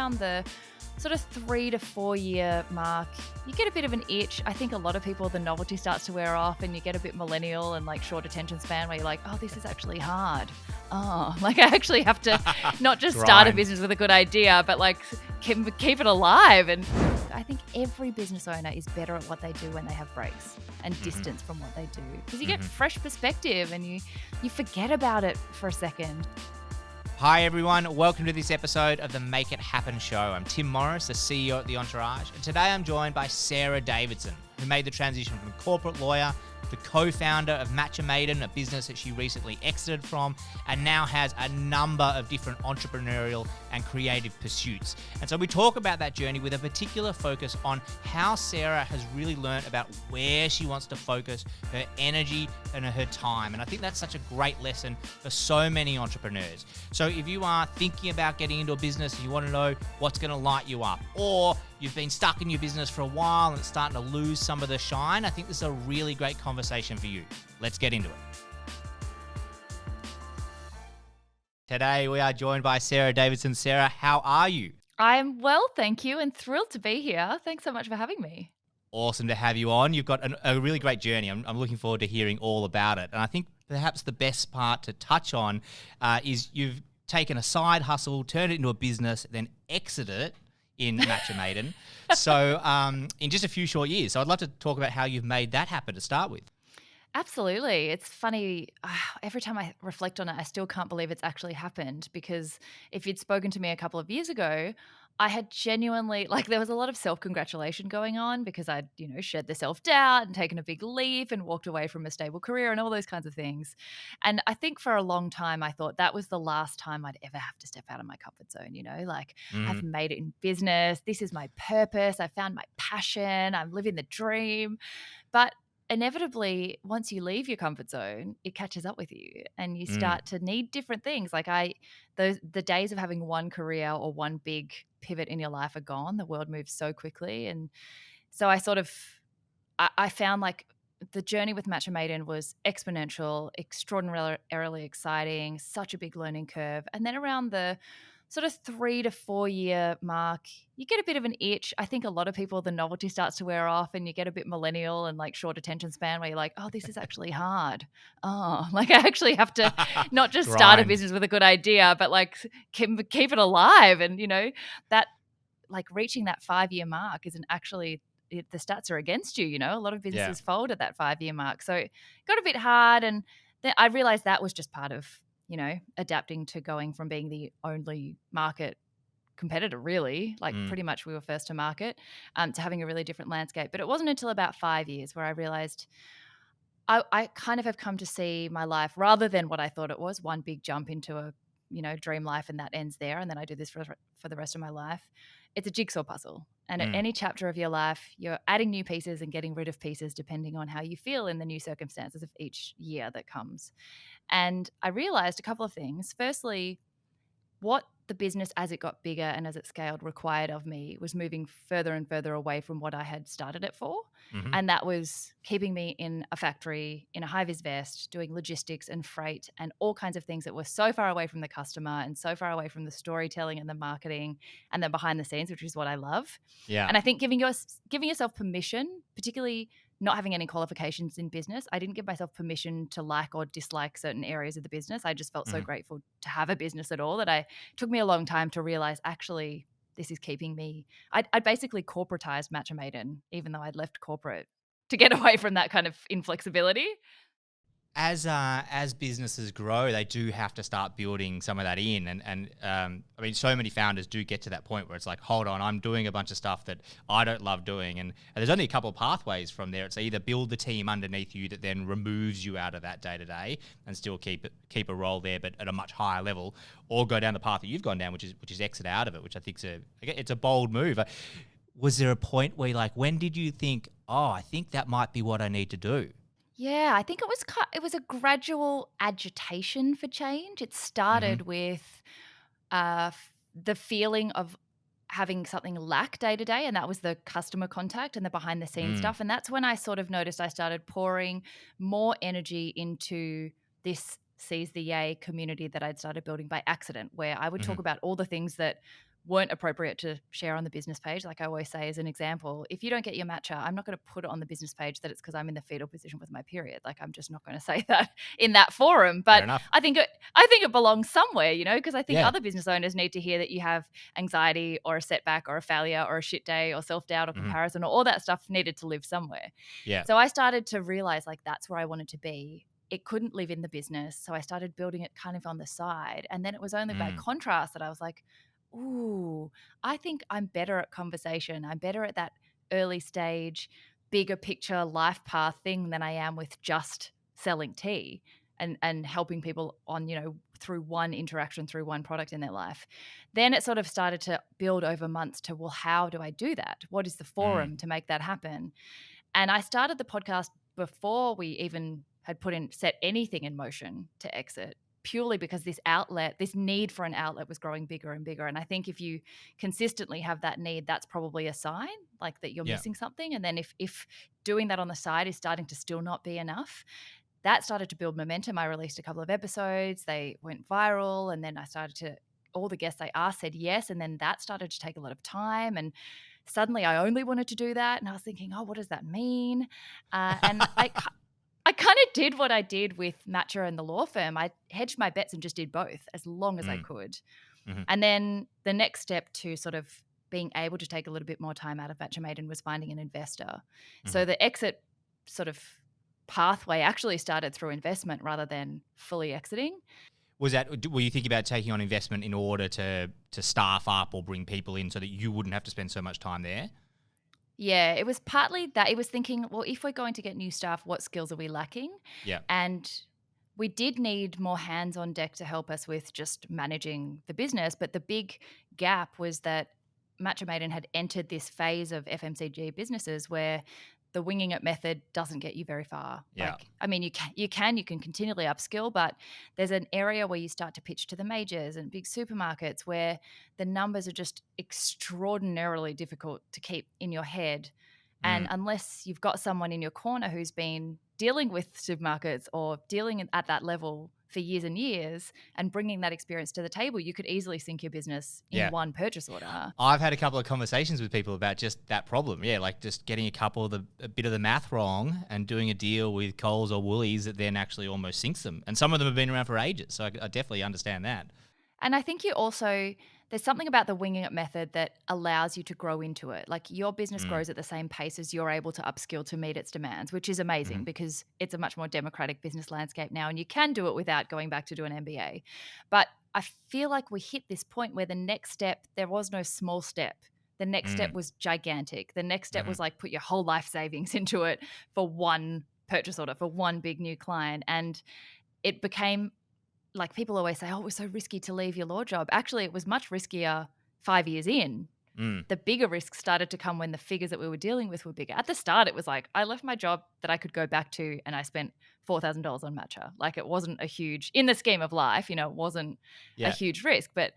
around the sort of 3 to 4 year mark, you get a bit of an itch. I think a lot of people, the novelty starts to wear off and you get a bit millennial and like short attention span where you're like, oh, this is actually hard. Oh, like I actually have to not just start a business with a good idea, but like keep it alive. And I think every business owner is better at what they do when they have breaks and distance from what they do, because you get fresh perspective and you forget about it for a second. Hi everyone, welcome to this episode of the Make It Happen show. I'm Tim Morris, the CEO at The Entourage, and today I'm joined by Sarah Davidson, who made the transition from corporate lawyer to co-founder of Matcha Maiden, a business that she recently exited from, and now has a number of different entrepreneurial and creative pursuits. And so we talk about that journey with a particular focus on how Sarah has really learned about where she wants to focus her energy and her time. And I think that's such a great lesson for so many entrepreneurs. So if you are thinking about getting into a business and you want to know what's going to light you up, or you've been stuck in your business for a while and it's starting to lose some of the shine, I think this is a really great conversation for you. Let's get into it. Today we are joined by Sarah Davidson. Sarah, how are you? I'm well, thank you, and thrilled to be here. Thanks so much for having me. Awesome to have you on. You've got a really great journey. I'm looking forward to hearing all about it. And I think perhaps the best part to touch on is you've taken a side hustle, turned it into a business, then exited it in Matcha Maiden. So in just a few short years. So I'd love to talk about how you've made that happen to start with. Absolutely. It's funny. Every time I reflect on it, I still can't believe it's actually happened, because if you'd spoken to me a couple of years ago, I had genuinely, there was a lot of self-congratulation going on because I'd, shed the self-doubt and taken a big leap and walked away from a stable career and all those kinds of things. And I think for a long time, I thought that was the last time I'd ever have to step out of my comfort zone, I've made it in business. This is my purpose. I found my passion. I'm living the dream. But inevitably, once you leave your comfort zone, it catches up with you and you start to need different things. The days of having one career or one big pivot in your life are gone. The world moves so quickly. And so I found the journey with Matcha Maiden was exponential, extraordinarily exciting, such a big learning curve. And then around the sort of 3 to 4 year mark, you get a bit of an itch. I think a lot of people, the novelty starts to wear off and you get a bit millennial and short attention span where you're like, oh, this is actually hard. Oh, I actually have to not just start a business with a good idea, but keep it alive. And, that reaching that 5 year mark isn't actually, the stats are against you, a lot of businesses fold at that 5 year mark. So it got a bit hard. And then I realized that was just part of, adapting to going from being the only market competitor, really, pretty much we were first to market, to having a really different landscape. But it wasn't until about 5 years where I realized I kind of have come to see my life, rather than what I thought it was, one big jump into a, dream life and that ends there. And then I do this for the rest of my life. It's a jigsaw puzzle. And at any chapter of your life, you're adding new pieces and getting rid of pieces depending on how you feel in the new circumstances of each year that comes. And I realized a couple of things. Firstly, what the business, as it got bigger and as it scaled, required of me was moving further and further away from what I had started it for. And that was keeping me in a factory, in a high-vis vest, doing logistics and freight and all kinds of things that were so far away from the customer and so far away from the storytelling and the marketing and the behind the scenes, which is what I love. Yeah. And I think giving yourself permission, particularly not having any qualifications in business, I didn't give myself permission to like or dislike certain areas of the business. I just felt so grateful to have a business at all that it took me a long time to realize, actually, this is keeping me. I'd basically corporatized Matcha Maiden, even though I'd left corporate to get away from that kind of inflexibility. As businesses grow, they do have to start building some of that in. And I mean, so many founders do get to that point where it's like, hold on, I'm doing a bunch of stuff that I don't love doing. And there's only a couple of pathways from there. It's either build the team underneath you that then removes you out of that day to day and still keep a role there, but at a much higher level, or go down the path that you've gone down, which is exit out of it, which I think it's a bold move. Was there a point where when did you think, oh, I think that might be what I need to do? Yeah, I think it was a gradual agitation for change. It started with the feeling of having something lack day to day, and that was the customer contact and the behind the scenes stuff. And that's when I sort of noticed I started pouring more energy into this Seize the Yay community that I'd started building by accident, where I would talk about all the things that weren't appropriate to share on the business page. Like I always say as an example, if you don't get your matcha, I'm not going to put it on the business page that it's because I'm in the fetal position with my period. Like I'm just not going to say that in that forum. Fair But enough. I think it belongs somewhere, because I think Yeah. other business owners need to hear that you have anxiety or a setback or a failure or a shit day or self-doubt or Hmm. comparison or all that stuff needed to live somewhere. Yeah. So I started to realize like that's where I wanted to be. It couldn't live in the business. So I started building it kind of on the side. And then it was only by Mm. contrast that I was like, ooh, I think I'm better at conversation. I'm better at that early stage, bigger picture life path thing than I am with just selling tea and helping people on, through one interaction, through one product in their life. Then it sort of started to build over months to, well, how do I do that? What is the Mm. forum to make that happen? And I started the podcast before we even had set anything in motion to exit, purely because this need for an outlet was growing bigger and bigger. And I think if you consistently have that need, that's probably a sign like that you're Yeah. missing something. And then if doing that on the side is starting to still not be enough, that started to build momentum. I released a couple of episodes, they went viral, and then all the guests I asked said yes. And then that started to take a lot of time. And suddenly I only wanted to do that. And I was thinking, oh, what does that mean? And I kind of did what I did with Matcha and the law firm. I hedged my bets and just did both as long as I Mm. could. Mhm. And then the next step to sort of being able to take a little bit more time out of Matcha Maiden was finding an investor. So Mhm. the exit sort of pathway actually started through investment rather than fully exiting. Were you thinking about taking on investment in order to staff up or bring people in so that you wouldn't have to spend so much time there? Yeah, it was partly that. It was thinking, well, if we're going to get new staff, what skills are we lacking? Yeah. And we did need more hands on deck to help us with just managing the business. But the big gap was that Matcha Maiden had entered this phase of FMCG businesses where the winging it method doesn't get you very far. Yeah. Like, I mean, you can continually upskill, but there's an area where you start to pitch to the majors and big supermarkets where the numbers are just extraordinarily difficult to keep in your head. And Mm. unless you've got someone in your corner who's been dealing with supermarkets or dealing at that level for years and years and bringing that experience to the table, you could easily sink your business in Yeah. one purchase order. I've had a couple of conversations with people about just that problem. Yeah, like just getting a bit of the math wrong and doing a deal with Coles or Woolies that then actually almost sinks them. And some of them have been around for ages, so I definitely understand that. And I think there's something about the winging it method that allows you to grow into it. Like your business Mm. grows at the same pace as you're able to upskill to meet its demands, which is amazing Mhm. because it's a much more democratic business landscape now and you can do it without going back to do an MBA. But I feel like we hit this point where the next step, there was no small step. The next step Mm. was gigantic. The next step Mhm. was like put your whole life savings into it for one purchase order, for one big new client. And it became like people always say, oh, it was so risky to leave your law job. Actually, it was much riskier 5 years in. Mm. The bigger risks started to come when the figures that we were dealing with were bigger. At the start, it was like I left my job that I could go back to and I spent $4,000 on Matcha. Like it wasn't a huge, in the scheme of life, it wasn't a Yeah. huge risk. But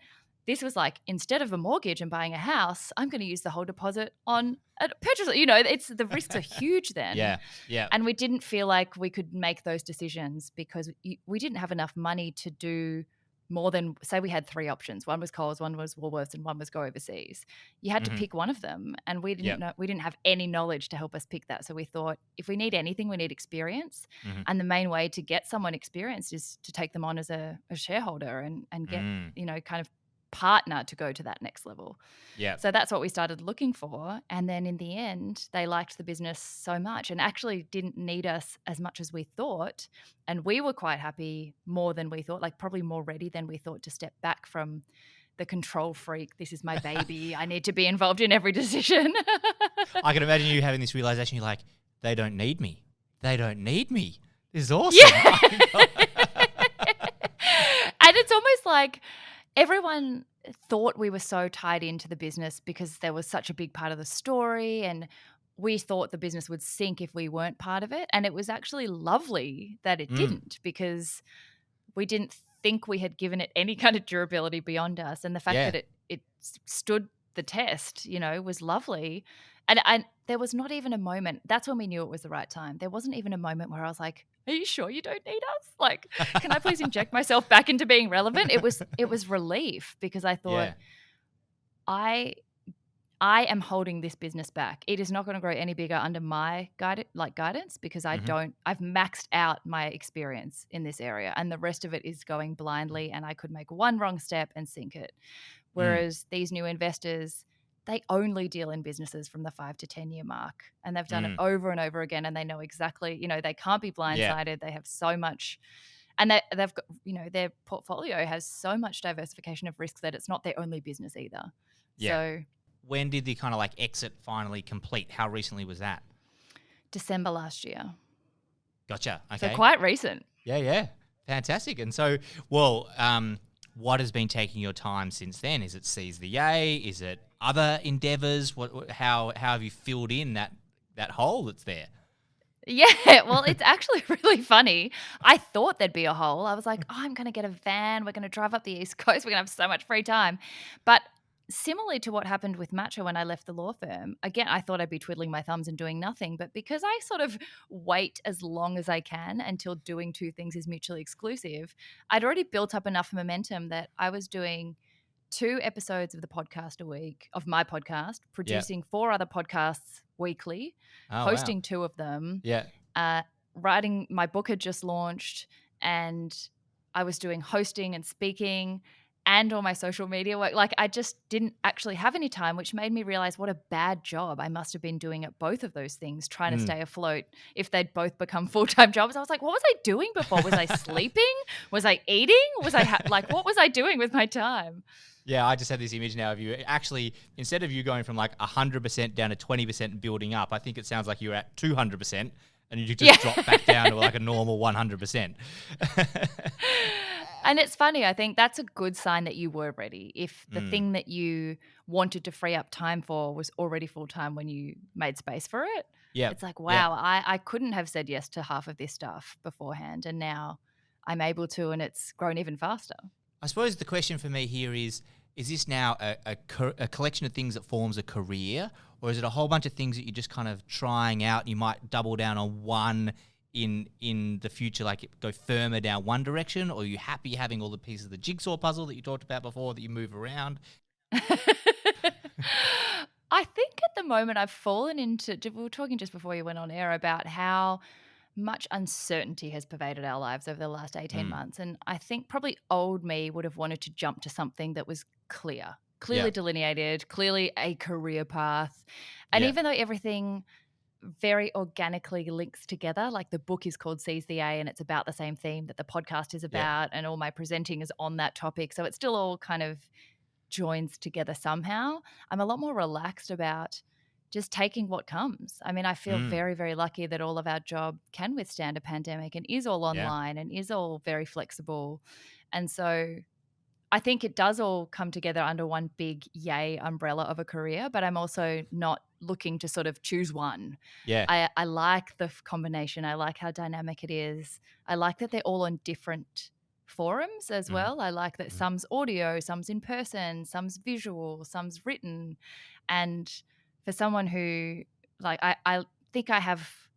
this was like, instead of a mortgage and buying a house, I'm going to use the whole deposit on a purchase. The risks are huge then. Yeah. Yeah. And we didn't feel like we could make those decisions because we didn't have enough money to do more than, say we had three options. One was Coles, one was Woolworths, and one was go overseas. You had to Mhm. pick one of them. And we Yeah. didn't have any knowledge to help us pick that. So we thought if we need anything, we need experience. Mhm. And the main way to get someone experienced is to take them on as a shareholder and get, Mm. kind of partner to go to that next level. Yeah. So that's what we started looking for. And then in the end, they liked the business so much and actually didn't need us as much as we thought. And we were quite happy more than we thought, like probably more ready than we thought to step back from the control freak. This is my baby. I need to be involved in every decision. I can imagine you having this realization. You're like, they don't need me. They don't need me. This is awesome. Yeah. And it's almost like everyone thought we were so tied into the business because there was such a big part of the story and we thought the business would sink if we weren't part of it. And it was actually lovely that it didn't because we didn't think we had given it any kind of durability beyond us. And the fact Yeah. that it stood the test, was lovely. And there was not even a moment. That's when we knew it was the right time. There wasn't even a moment where I was like, are you sure you don't need us? Like, can I please inject myself back into being relevant? It was relief because I thought, Yeah. I I am holding this business back. It is not going to grow any bigger under my guidance because Mhm. I've maxed out my experience in this area and the rest of it is going blindly and I could make one wrong step and sink it. Mm. Whereas these new investors, they only deal in businesses from the 5 to 10 year mark and they've done it Mm. over and over again and they know exactly, they can't be Yeah. blindsided. They have so much and they've got, their portfolio has so much diversification of risks that it's not their only business either. Yeah. So When did the kind of like exit finally complete? How recently was that? December last year. Gotcha. So Okay. quite recent. Yeah, yeah. Fantastic. And so, well, what has been taking your time since then? Is it Seize the A? Is it other endeavors? How have you filled in that hole that's there? Yeah, well, it's actually really funny. I thought there'd be a hole. I was like, "Oh, I'm gonna get a van. We're gonna drive up the East Coast. We're gonna have so much free time." But similarly to what happened with Matcha when I left the law firm, again, I thought I'd be twiddling my thumbs and doing nothing. But because I sort of wait as long as I can until doing two things is mutually exclusive, I'd already built up enough momentum that I was doing 2 episodes of the podcast a week of my podcast, Yeah. producing 4 other podcasts weekly, Oh, wow. hosting 2 of them, Yeah. uh, writing my book had just launched, and I was doing hosting and speaking and all my social media work. Like I just didn't actually have any time, which made me realize what a bad job I must have been doing at both of those things, trying to Mm. stay afloat if they'd both become full-time jobs. I was like, what was I doing before? Was I sleeping? Was I eating? Was I what was I doing with my time? Yeah, I just had this image now of you actually, instead of you going from like 100% down to 20% and building up, I think it sounds like you're at 200% and you Yeah. just drop back down to like a normal 100%. And it's funny, I think that's a good sign that you were ready. If the Mm. thing that you wanted to free up time for was already full time when you made space for it, Yeah. it's like, Yeah. wow, I couldn't have said yes to half of this stuff beforehand. And now I'm able to, and it's grown even faster. I suppose the question for me here is this now a collection of things that forms a career, or is it a whole bunch of things that you're just kind of trying out? You might double down on one in the future, like go firmer down one direction, or are you happy having all the pieces of the jigsaw puzzle that you talked about before that you move around? I think at the moment I've fallen into, we were talking just before you went on air about how much uncertainty has pervaded our lives over the last 18 Mm. months. And I think probably old me would have wanted to jump to something that was Yeah. clearly delineated, clearly a career path. And Yeah. even though everything very organically links together, like the book is called Seize the A and it's about the same theme that the podcast is Yeah. about, and all my presenting is on that topic. So it still all kind of joins together somehow. I'm a lot more relaxed about just taking what comes. I mean, I feel Mm. very, very lucky that all of our job can withstand a pandemic and is all Yeah. online and is all very flexible. And so I think it does all come together under one big yay umbrella of a career, but I'm also not looking to sort of choose one. Yeah. I like the combination. I like how dynamic it is. I like that they're all on different forums as Mhm. well. I like that Mhm. some's audio, some's in person, some's visual, some's written. And for someone who, like, I think I have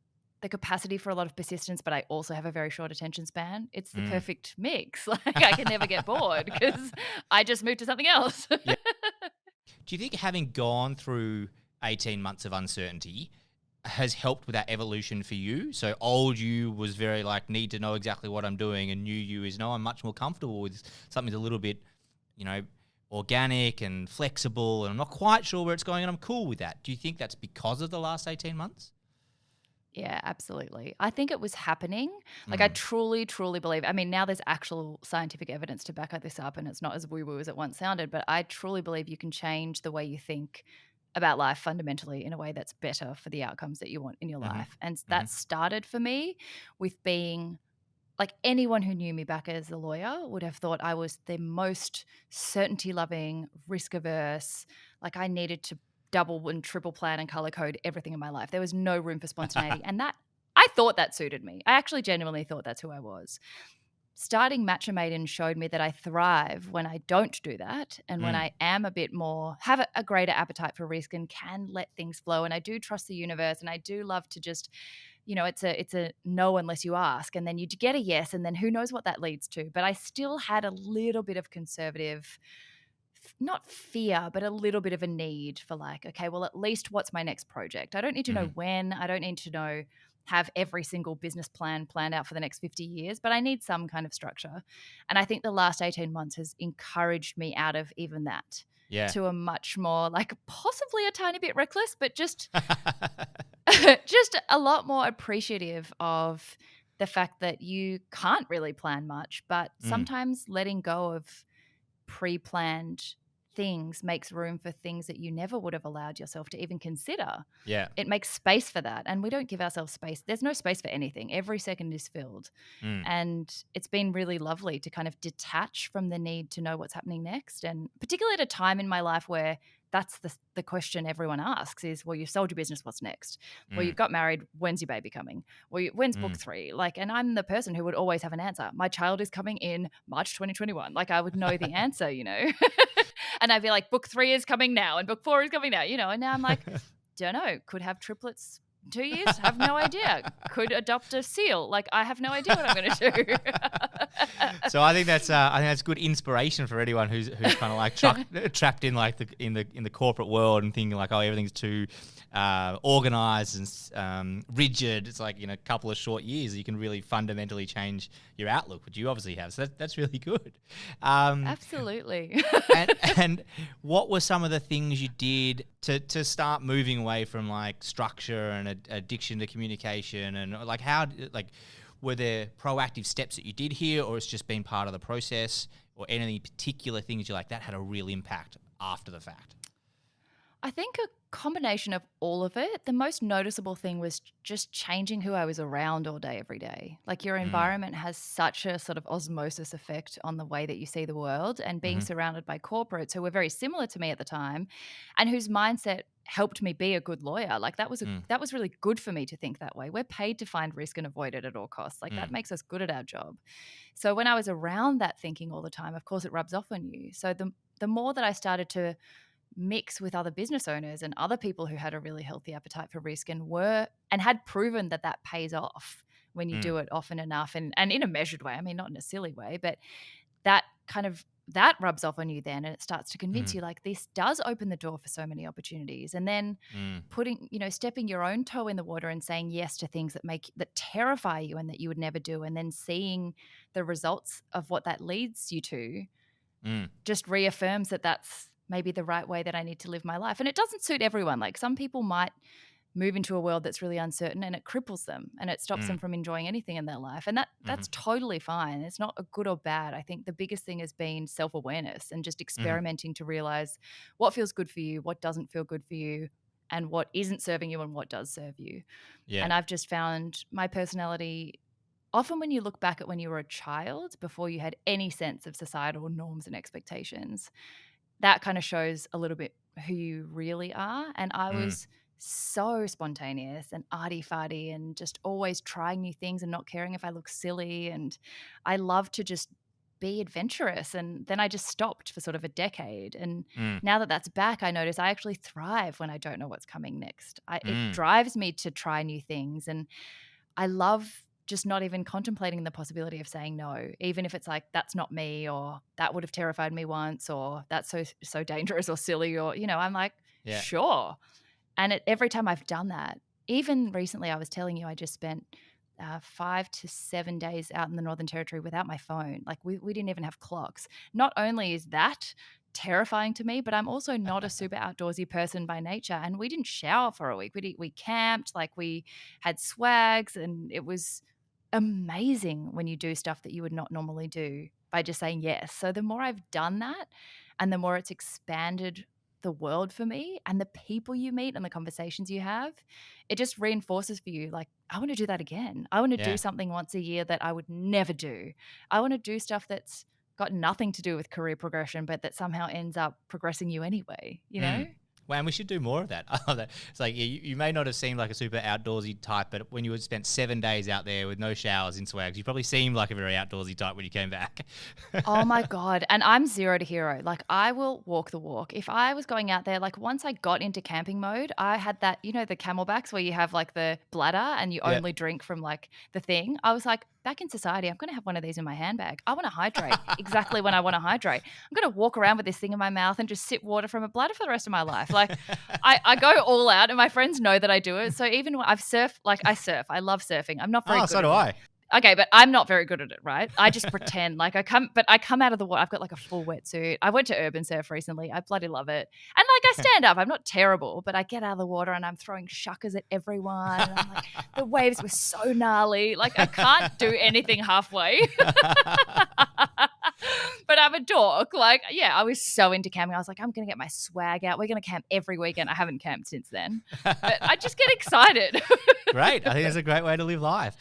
the capacity for a lot of persistence, but I also have a very short attention span. It's the Mm. perfect mix. Like I can never get bored because I just moved to something else. Yeah. Do you think having gone through 18 months of uncertainty has helped with that evolution for you? So old you was very like, need to know exactly what I'm doing, and new you is, no, I'm much more comfortable with something that's a little bit, you know, organic and flexible, and I'm not quite sure where it's going, and I'm cool with that. Do you think that's because of the last 18 months? Yeah, absolutely. I think it was happening. Like I Mm. truly, truly believe. I mean, now there's actual scientific evidence to back this up, and it's not as woo-woo as it once sounded. But I truly believe you can change the way you think about life fundamentally in a way that's better for the outcomes that you want in your Mm-hmm. life. And Mm-hmm. that started for me with being like anyone who knew me back as a lawyer would have thought I was the most certainty loving, risk averse. Like I needed to double and triple plan and color code everything in my life. There was no room for spontaneity. And that I thought that suited me. I actually genuinely thought that's who I was. Starting Matcha Maiden showed me that I thrive when I don't do that and when Mm. I am a bit more, have a greater appetite for risk and can let things flow. And I do trust the universe and I do love to just, it's a no unless you ask, and then you get a yes, and then who knows what that leads to. But I still had a little bit of conservative not fear, but a little bit of a need for like, okay, well, at least what's my next project? I don't need to know Mm. when. I don't need to have every single business plan planned out for the next 50 years, but I need some kind of structure. And I think the last 18 months has encouraged me out of even that Yeah. to a much more like possibly a tiny bit reckless, but just just a lot more appreciative of the fact that you can't really plan much, but Mm. sometimes letting go of pre-planned things makes room for things that you never would have allowed yourself to even consider. Yeah. It makes space for that. And we don't give ourselves space. There's no space for anything. Every second is filled. Mm. And it's been really lovely to kind of detach from the need to know what's happening next. And particularly at a time in my life where that's the question everyone asks is, well, you've sold your business, what's next? Well, Mm. you've got married, when's your baby coming? Well, when's book Mm. 3? Like, and I'm the person who would always have an answer. My child is coming in March 2021. Like, I would know the answer, and I'd be like, book 3 is coming now and book 4 is coming now, and now I'm like, don't know, could have triplets 2 years, have no idea. Could adopt a seal. Like, I have no idea what I'm going to do. So I think that's good inspiration for anyone who's kind of like trapped in like in the corporate world and thinking like, oh, everything's too organized and rigid. It's like, a couple of short years you can really fundamentally change your outlook, which you obviously have. So that's really good. Absolutely. and what were some of the things you did to start moving away from like structure and addiction to communication, and like were there proactive steps that you did here, or it's just been part of the process, or any particular things you're like that had a real impact after the fact? I think a combination of all of it. The most noticeable thing was just changing who I was around all day, every day. Like, your Mm. environment has such a sort of osmosis effect on the way that you see the world, and being Mm-hmm. surrounded by corporates who were very similar to me at the time and whose mindset helped me be a good lawyer. Like, Mm. that was really good for me to think that way. We're paid to find risk and avoid it at all costs. Like, that Mm. makes us good at our job. So when I was around that thinking all the time, of course it rubs off on you. So the more that I started to mix with other business owners and other people who had a really healthy appetite for risk and had proven that that pays off when you Mm. do it often enough and in a measured way. I mean, not in a silly way, but that that rubs off on you then, and it starts to convince Mm. you like this does open the door for so many opportunities. And then Mm. stepping your own toe in the water and saying yes to things that terrify you and that you would never do, and then seeing the results of what that leads you to Mm. just reaffirms that that's maybe the right way that I need to live my life. And it doesn't suit everyone. Like, some people might move into a world that's really uncertain and it cripples them and it stops them Mm. from enjoying anything in their life. And Mm-hmm. that's totally fine. It's not a good or bad. I think the biggest thing has been self-awareness and just Mm-hmm. experimenting to realize what feels good for you, what doesn't feel good for you, and what isn't serving you and what does serve you. Yeah. And I've just found my personality, often when you look back at when you were a child before you had any sense of societal norms and expectations, that kind of shows a little bit who you really are. And I Mm. was so spontaneous and arty-farty and just always trying new things and not caring if I look silly. And I love to just be adventurous. And then I just stopped for sort of a decade. And Mm. now that that's back, I notice I actually thrive when I don't know what's coming next. It Mm. drives me to try new things. And I love just not even contemplating the possibility of saying no, even if it's like, that's not me, or that would have terrified me once, or that's so dangerous or silly, or, I'm like, Yeah. sure. And every time I've done that, even recently, I was telling you, I just spent 5 to 7 days out in the Northern Territory without my phone. Like, we didn't even have clocks. Not only is that terrifying to me, but I'm also not a super outdoorsy person by nature. And we didn't shower for a week. We camped, like, we had swags, and it was amazing when you do stuff that you would not normally do by just saying yes. So the more I've done that, and the more it's expanded the world for me and the people you meet and the conversations you have, it just reinforces for you, like, I want to do that again. I want to do Yeah. something once a year that I would never do. I want to do stuff that's got nothing to do with career progression, but that somehow ends up progressing you anyway, you know? Mm. Well, and we should do more of that. I love that. It's like you may not have seemed like a super outdoorsy type, but when you had spent 7 days out there with no showers in swags, you probably seemed like a very outdoorsy type when you came back. Oh my God. And I'm zero to hero. Like, I will walk the walk. If I was going out there, like, once I got into camping mode, I had that, the camelbacks where you have like the bladder and you Yeah. only drink from like the thing. I was like, back in society, I'm going to have one of these in my handbag. I want to hydrate exactly when I want to hydrate. I'm going to walk around with this thing in my mouth and just sip water from a bladder for the rest of my life. Like I go all out, and my friends know that I do it. So even when I've surfed, like I surf, I love surfing. I'm not very Oh, good so at do it. I. Okay, but I'm not very good at it, right? I just pretend like I come out of the water. I've got like a full wetsuit. I went to Urban Surf recently. I bloody love it. And like I stand up. I'm not terrible, but I get out of the water and I'm throwing shuckers at everyone. And I'm like, the waves were so gnarly. Like I can't do anything halfway. But I'm a dork. Like, yeah, I was so into camping. I was like, I'm going to get my swag out. We're going to camp every weekend. I haven't camped since then. But I just get excited. Great. I think it's a great way to live life.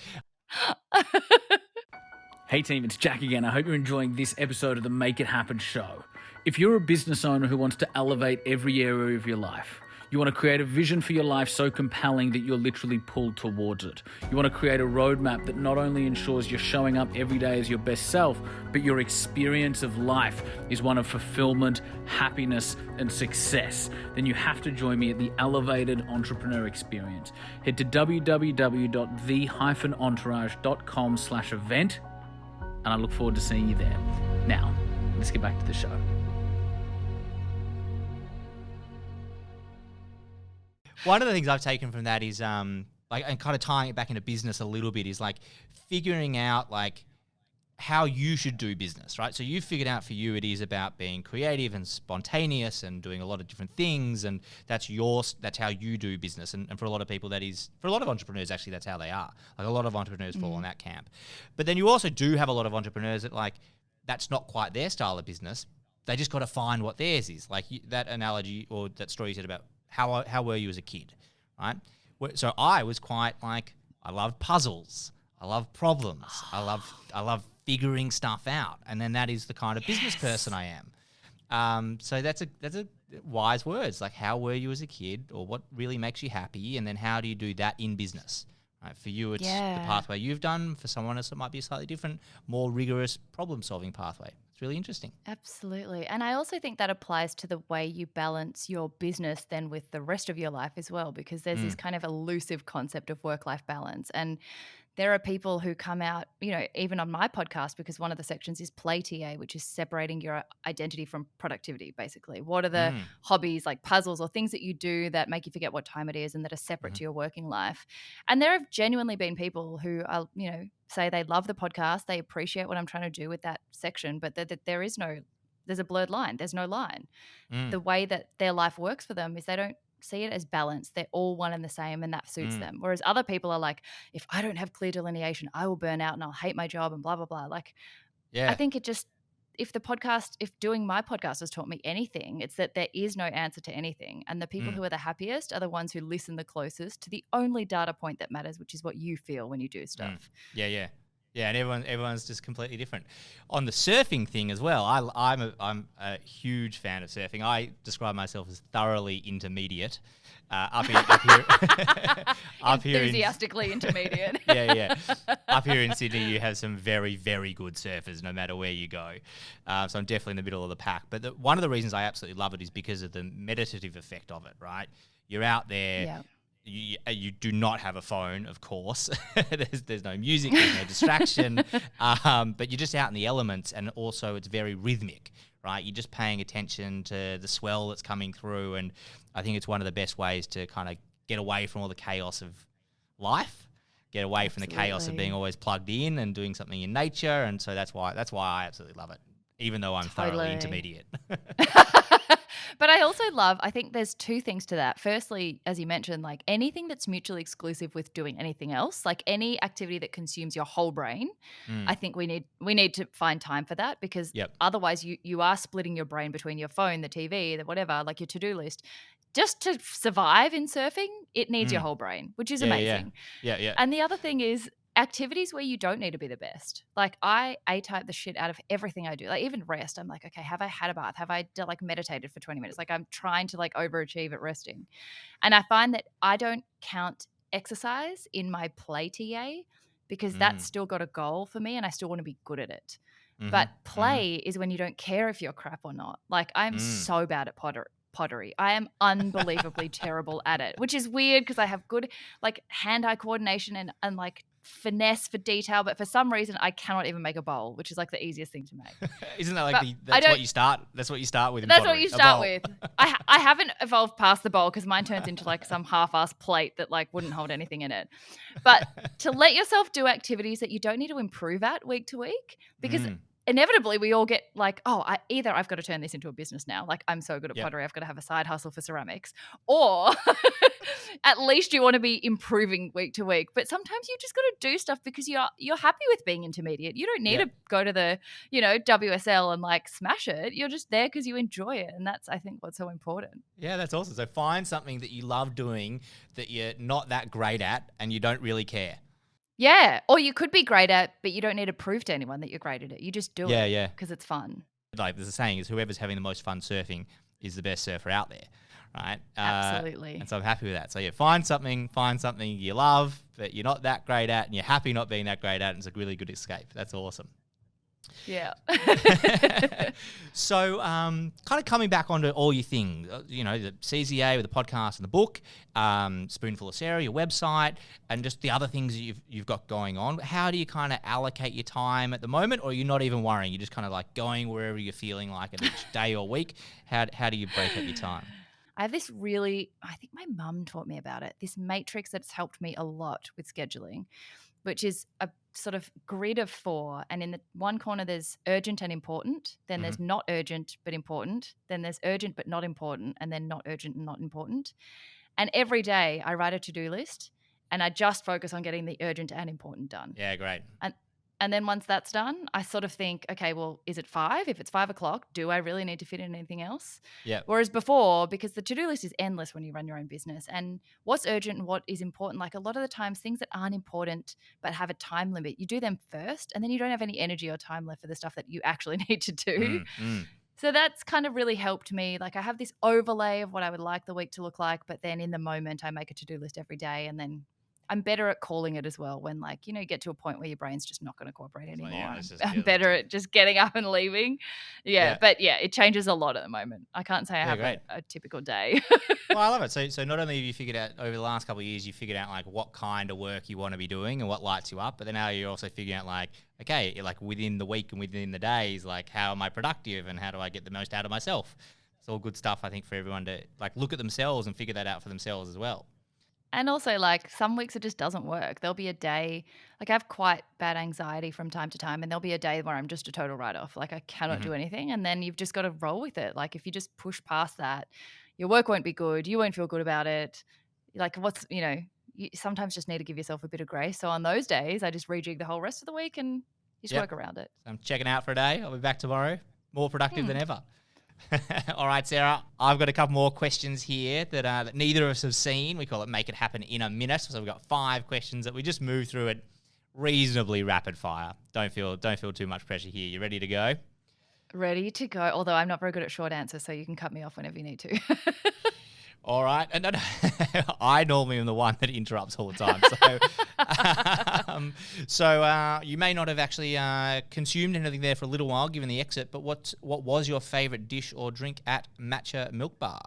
Hey team, it's Jack again. I hope you're enjoying this episode of the Make It Happen show. If you're a business owner who wants to elevate every area of your life, you want to create a vision for your life so compelling that you're literally pulled towards it. You want to create a roadmap that not only ensures you're showing up every day as your best self, but your experience of life is one of fulfillment, happiness, and success. Then you have to join me at the Elevated Entrepreneur Experience. Head to www.the-entourage.com/event, and I look forward to seeing you there. Now, let's get back to the show. One of the things I've taken from that is like, and kind of tying it back into business a little bit, is like figuring out like how you should do business, right? So you figured out for you it is about being creative and spontaneous and doing a lot of different things, and that's how you do business. And for a lot of people, for a lot of entrepreneurs, actually, that's how they are. Like a lot of entrepreneurs fall in that camp. But then you also do have a lot of entrepreneurs that like, that's not quite their style of business. They just got to find what theirs is. Like that analogy or that story you said about how were you as a kid, right? So I was quite like, I loved puzzles. I love problems. I love figuring stuff out. And then that is the kind of business person I am. So that's a wise words. Like, how were you as a kid, or what really makes you happy? And then how do you do that in business? Right? For you, it's the pathway you've done. For someone else, it might be a slightly different, more rigorous problem-solving pathway. It's really interesting. Absolutely. And I also think that applies to the way you balance your business then with the rest of your life as well, because there's this kind of elusive concept of work-life balance. And there are people who come out, even on my podcast, because one of the sections is Play TA, which is separating your identity from productivity, basically. What are the hobbies, like puzzles or things that you do that make you forget what time it is and that are separate to your working life? And there have genuinely been people who are, say they love the podcast, they appreciate what I'm trying to do with that section, but there's a blurred line. There's no line. The way that their life works for them is they don't see it as balanced. They're all one and the same, and that suits them. Whereas other people are like, if I don't have clear delineation, I will burn out and I'll hate my job and blah, blah, blah. Like, I think if doing my podcast has taught me anything, it's that there is no answer to anything. And the people who are the happiest are the ones who listen the closest to the only data point that matters, which is what you feel when you do stuff. Yeah, and everyone's just completely different. On the surfing thing as well, I'm a huge fan of surfing. I describe myself as thoroughly intermediate. Up here, Enthusiastically intermediate. Yeah. Up here in Sydney, you have some very, very good surfers, no matter where you go. So I'm definitely in the middle of the pack. But one of the reasons I absolutely love it is because of the meditative effect of it. Right, you're out there. Yeah. You do not have a phone, of course. there's no music, there's no distraction, but you're just out in the elements, and also it's very rhythmic, right? You're just paying attention to the swell that's coming through, and I think it's one of the best ways to kind of get away from all the chaos of life, get away from the chaos of being always plugged in and doing something in nature, and so that's why I absolutely love it, even though I'm thoroughly intermediate. But I think there's two things to that. Firstly, as you mentioned, like anything that's mutually exclusive with doing anything else, like any activity that consumes your whole brain, I think we need to find time for that, because otherwise you are splitting your brain between your phone, the TV, the whatever, like your to-do list. Just to survive in surfing, it needs your whole brain, which is amazing. Yeah. And the other thing is activities where you don't need to be the best. Like I A-type the shit out of everything I do. Like even rest, I'm like, okay, have I had a bath? Have I like meditated for 20 minutes? Like I'm trying to like overachieve at resting. And I find that I don't count exercise in my Play TA, because that's still got a goal for me and I still want to be good at it. But play is when you don't care if you're crap or not. Like I'm so bad at pottery. I am unbelievably terrible at it, which is weird because I have good like hand-eye coordination and like finesse for detail, but for some reason I cannot even make a bowl, which is like the easiest thing to make. Isn't that like But that's what you start? That's what you start with. In That's what pottery, you a start bowl. with. I haven't evolved past the bowl because mine turns into like some half-ass plate that like wouldn't hold anything in it. But to let yourself do activities that you don't need to improve at week to week, because inevitably we all get like, oh, either I've got to turn this into a business now. Like I'm so good at pottery, I've got to have a side hustle for ceramics, or at least you want to be improving week to week. But sometimes you just got to do stuff because you're happy with being intermediate. You don't need to go to the, WSL and like smash it. You're just there because you enjoy it. And that's, I think, what's so important. Yeah, that's awesome. So find something that you love doing that you're not that great at and you don't really care. Yeah. Or you could be great at, but you don't need to prove to anyone that you're great at it. You just do it. Yeah. Because it's fun. Like there's a saying is whoever's having the most fun surfing is the best surfer out there. Right. Absolutely. And so I'm happy with that. So find something you love, but you're not that great at and you're happy not being that great at. And it's a really good escape. That's awesome. Yeah. So kind of coming back onto all your things, the CZA with the podcast and the book, Spoonful of Sarah, your website, and just the other things you've got going on. How do you kind of allocate your time at the moment, or are you not even worrying? You're just kind of like going wherever you're feeling like it each day or week. How do you break up your time? I have this I think my mum taught me about it, this matrix that's helped me a lot with scheduling, which is a sort of grid of 4. And in the one corner, there's urgent and important. Then there's not urgent but important. Then there's urgent but not important. And then not urgent and not important. And every day I write a to-do list and I just focus on getting the urgent and important done. Yeah, great. And then once that's done, I sort of think, okay, well, is it 5? If it's 5 o'clock, do I really need to fit in anything else? Yeah. Whereas before, because the to-do list is endless when you run your own business, and what's urgent and what is important, like a lot of the times things that aren't important but have a time limit, you do them first and then you don't have any energy or time left for the stuff that you actually need to do. So that's kind of really helped me. Like I have this overlay of what I would like the week to look like, but then in the moment I make a to-do list every day, and then I'm better at calling it as well when you get to a point where your brain's just not going to cooperate anymore. I'm better at just getting up and leaving. Yeah. But yeah, it changes a lot at the moment. I can't say I have a typical day. Well, I love it. So not only have you figured out over the last couple of years, you figured out like what kind of work you want to be doing and what lights you up, but then now you're also figuring out like, okay, like within the week and within the days, like how am I productive and how do I get the most out of myself? It's all good stuff, I think, for everyone to like look at themselves and figure that out for themselves as well. And also, like, some weeks it just doesn't work. There'll be a day, like, I have quite bad anxiety from time to time, and there'll be a day where I'm just a total write-off. Like, I cannot do anything, and then you've just got to roll with it. Like, if you just push past that, your work won't be good. You won't feel good about it. Like, you sometimes just need to give yourself a bit of grace. So on those days, I just rejig the whole rest of the week and just work around it. So I'm checking out for a day. I'll be back tomorrow, more productive than ever. All right, Sarah, I've got a couple more questions here that neither of us have seen. We call it Make It Happen in a Minute. So we've got 5 questions that we just move through it reasonably rapid fire. Don't feel too much pressure here. You ready to go? Ready to go. Although I'm not very good at short answers, so you can cut me off whenever you need to. All right. And I normally am the one that interrupts all the time. So, you may not have actually consumed anything there for a little while, given the exit. But what was your favourite dish or drink at Matcha Milk Bar?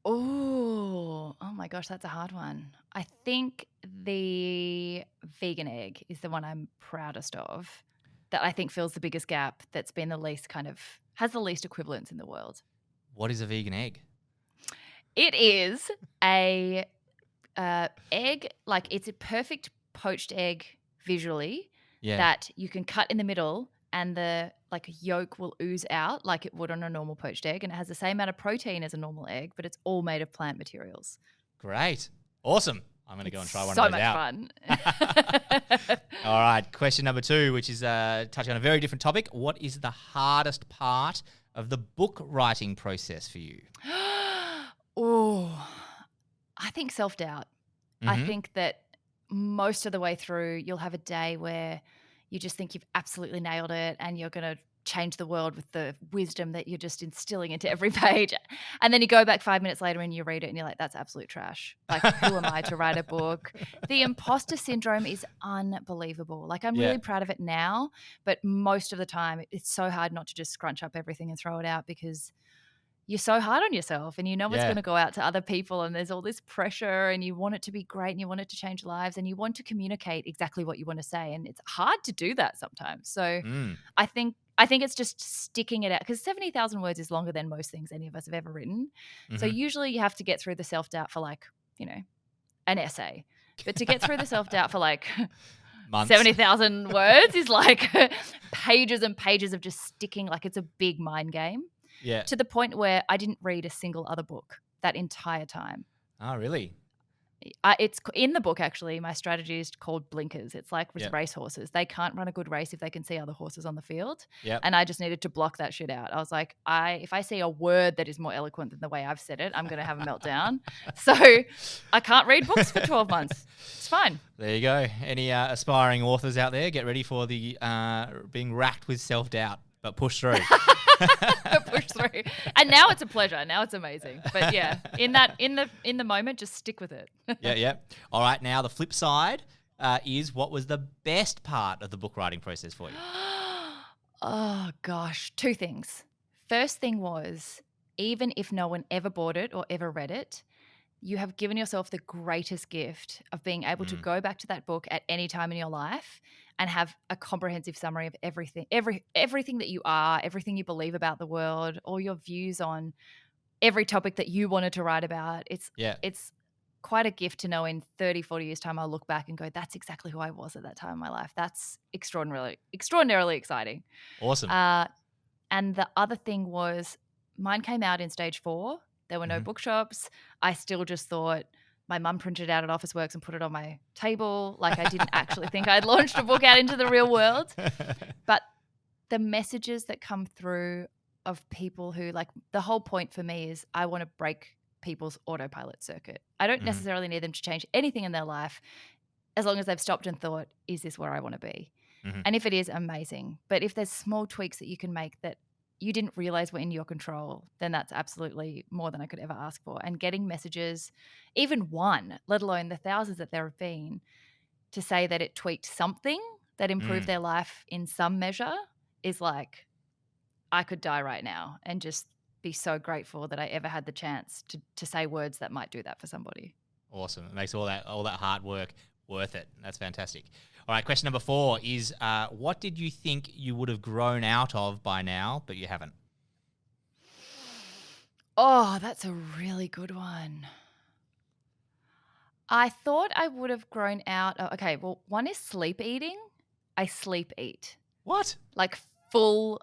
Oh my gosh, that's a hard one. I think the vegan egg is the one I'm proudest of. That I think fills the biggest gap. That's been the least has the least equivalence in the world. What is a vegan egg? It is a egg, like it's a perfect poached egg visually that you can cut in the middle and the yolk will ooze out like it would on a normal poached egg, and it has the same amount of protein as a normal egg, but it's all made of plant materials. Great. Awesome. I'm going to go and try one of those out. So much fun. All right. Question number 2, which is touching on a very different topic. What is the hardest part of the book writing process for you? I think self-doubt. I think that most of the way through, you'll have a day where you just think you've absolutely nailed it and you're going to change the world with the wisdom that you're just instilling into every page. And then you go back 5 minutes later and you read it and you're like, that's absolute trash. Like, who am I to write a book? The imposter syndrome is unbelievable. Like, I'm really proud of it now, but most of the time it's so hard not to just scrunch up everything and throw it out because you're so hard on yourself and you know it's Yeah. going to go out to other people and there's all this pressure and you want it to be great and you want it to change lives and you want to communicate exactly what you want to say. And it's hard to do that sometimes. So Mm. I think it's just sticking it out because 70,000 words is longer than most things any of us have ever written. So Mhm. usually you have to get through the self-doubt for like, an essay. But to get through the self-doubt for like Months. 70,000 words is like pages and pages of just sticking, like it's a big mind game Yeah. to the point where I didn't read a single other book that entire time. Oh, really? It's in the book, actually. My strategy is called blinkers. It's like with Yep. racehorses. They can't run a good race if they can see other horses on the field. Yep. And I just needed to block that shit out. I was like, if I see a word that is more eloquent than the way I've said it, I'm going to have a meltdown. So I can't read books for 12 months. It's fine. There you go. Any aspiring authors out there, get ready for the being racked with self-doubt, but push through. Push through. And now it's a pleasure. Now it's amazing. But yeah, in the moment, just stick with it. Yeah. All right. Now the flip side is, what was the best part of the book writing process for you? Oh gosh, two things. First thing was, even if no one ever bought it or ever read it, you have given yourself the greatest gift of being able to go back to that book at any time in your life and have a comprehensive summary of everything that you are, everything you believe about the world, all your views on every topic that you wanted to write about. It's quite a gift to know in 30, 40 years time I'll look back and go, that's exactly who I was at that time in my life. That's extraordinarily exciting. Awesome. And the other thing was, mine came out in stage 4. There were no bookshops. I still just thought my mum printed it out at Officeworks and put it on my table. Like, I didn't actually think I'd launched a book out into the real world. But the messages that come through of people who, like, the whole point for me is I want to break people's autopilot circuit. I don't necessarily need them to change anything in their life as long as they've stopped and thought, is this where I want to be? And if it is, amazing. But if there's small tweaks that you can make that you didn't realize were in your control, then that's absolutely more than I could ever ask for. And getting messages, even one, let alone the thousands that there have been, to say that it tweaked something that improved their life in some measure is like, I could die right now and just be so grateful that I ever had the chance to say words that might do that for somebody. Awesome. It makes all that hard work worth it. That's fantastic. All right, question number 4 is, what did you think you would have grown out of by now, but you haven't? Oh, that's a really good one. I thought I would have grown out. Okay, well, one is sleep eating. I sleep eat. What? Like full,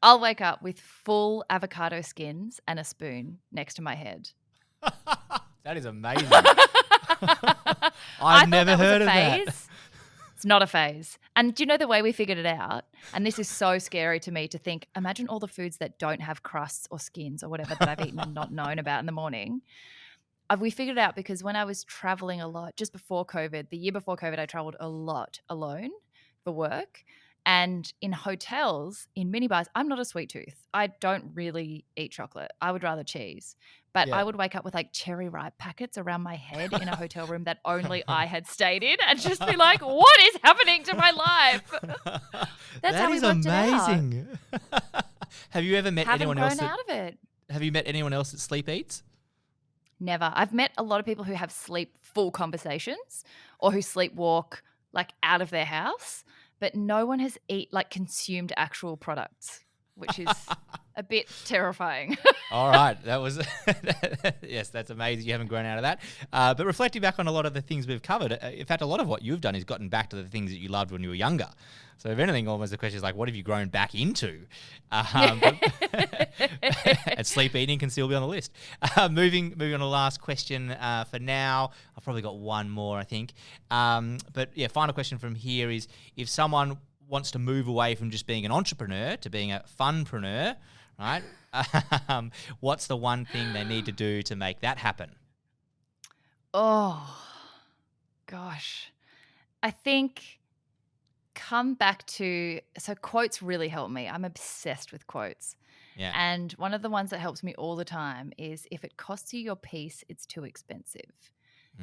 I'll wake up with full avocado skins and a spoon next to my head. That is amazing. I I've thought never that was heard a of that. phase. It's not a phase. And do you know the way we figured it out? And this is so scary to me to think, imagine all the foods that don't have crusts or skins or whatever that I've eaten and not known about in the morning. We figured it out because when I was traveling a lot, just before COVID, the year before COVID, I traveled a lot alone for work. And in hotels, in minibars, I'm not a sweet tooth. I don't really eat chocolate. I would rather cheese. But Yeah. I would wake up with like cherry ripe packets around my head in a hotel room that only I had stayed in and just be like, what is happening to my life? That's how we worked it out. amazing. Have you ever met Haven't anyone grown else out of it. Have you met anyone else that sleep eats? Never. I've met a lot of people who have sleep full conversations or who sleepwalk like out of their house, but no one has consumed actual products, which is a bit terrifying. All right. That was, yes, that's amazing. You haven't grown out of that. But reflecting back on a lot of the things we've covered, in fact, a lot of what you've done is gotten back to the things that you loved when you were younger. So if anything, almost the question is like, what have you grown back into? And sleep eating can still be on the list. Moving on to the last question for now. I've probably got one more, I think. But yeah, final question from here is, if someone wants to move away from just being an entrepreneur to being a funpreneur, right? What's the one thing they need to do to make that happen? Oh, gosh. I think come back to, so quotes really help me. I'm obsessed with quotes. Yeah. And one of the ones that helps me all the time is, if it costs you your peace, it's too expensive.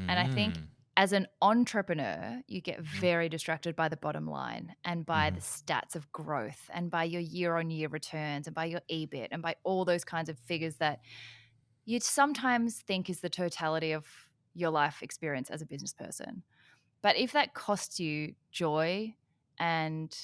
And I think as an entrepreneur, you get very distracted by the bottom line and by the stats of growth and by your year-on-year returns and by your EBIT and by all those kinds of figures that you'd sometimes think is the totality of your life experience as a business person. But if that costs you joy and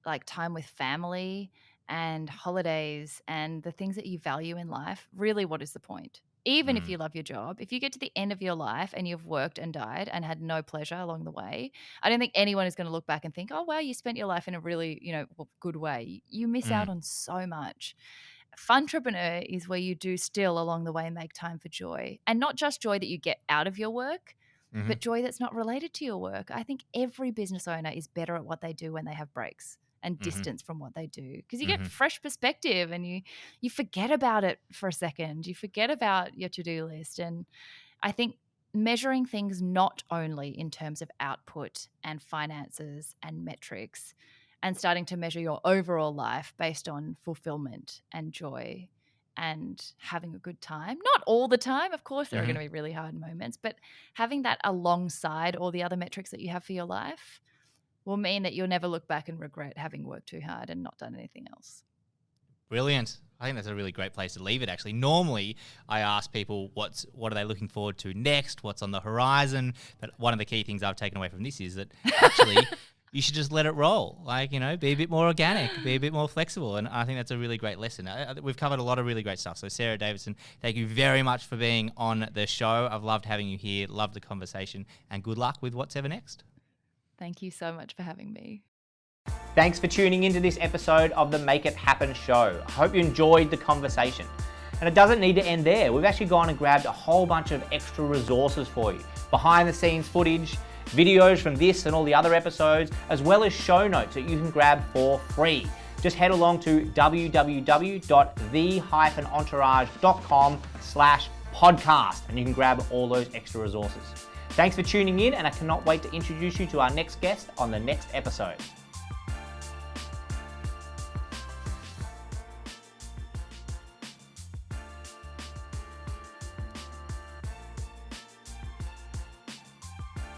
like time with family and holidays and the things that you value in life, really, what is the point? Even if you love your job, if you get to the end of your life and you've worked and died and had no pleasure along the way, I don't think anyone is going to look back and think, oh, wow, you spent your life in a really, good way. You miss out on so much. Funtrepreneur is where you do still along the way make time for joy, and not just joy that you get out of your work, but joy that's not related to your work. I think every business owner is better at what they do when they have breaks and distance from what they do, because you get fresh perspective and you forget about it for a second. You forget about your to-do list. And I think measuring things not only in terms of output and finances and metrics, and starting to measure your overall life based on fulfillment and joy and having a good time. Not all the time, of course, there are going to be really hard moments, but having that alongside all the other metrics that you have for your life will mean that you'll never look back and regret having worked too hard and not done anything else. Brilliant. I think that's a really great place to leave it, actually. Normally, I ask people what are they looking forward to next, what's on the horizon, but one of the key things I've taken away from this is that actually you should just let it roll. Like, be a bit more organic, be a bit more flexible. And I think that's a really great lesson. We've covered a lot of really great stuff. So Sarah Davidson, thank you very much for being on the show. I've loved having you here, loved the conversation, and good luck with what's ever next. Thank you so much for having me. Thanks for tuning into this episode of the Make It Happen show. I hope you enjoyed the conversation. And it doesn't need to end there. We've actually gone and grabbed a whole bunch of extra resources for you. Behind the scenes footage, videos from this and all the other episodes, as well as show notes that you can grab for free. Just head along to www.the-entourage.com/podcast and you can grab all those extra resources. Thanks for tuning in, and I cannot wait to introduce you to our next guest on the next episode.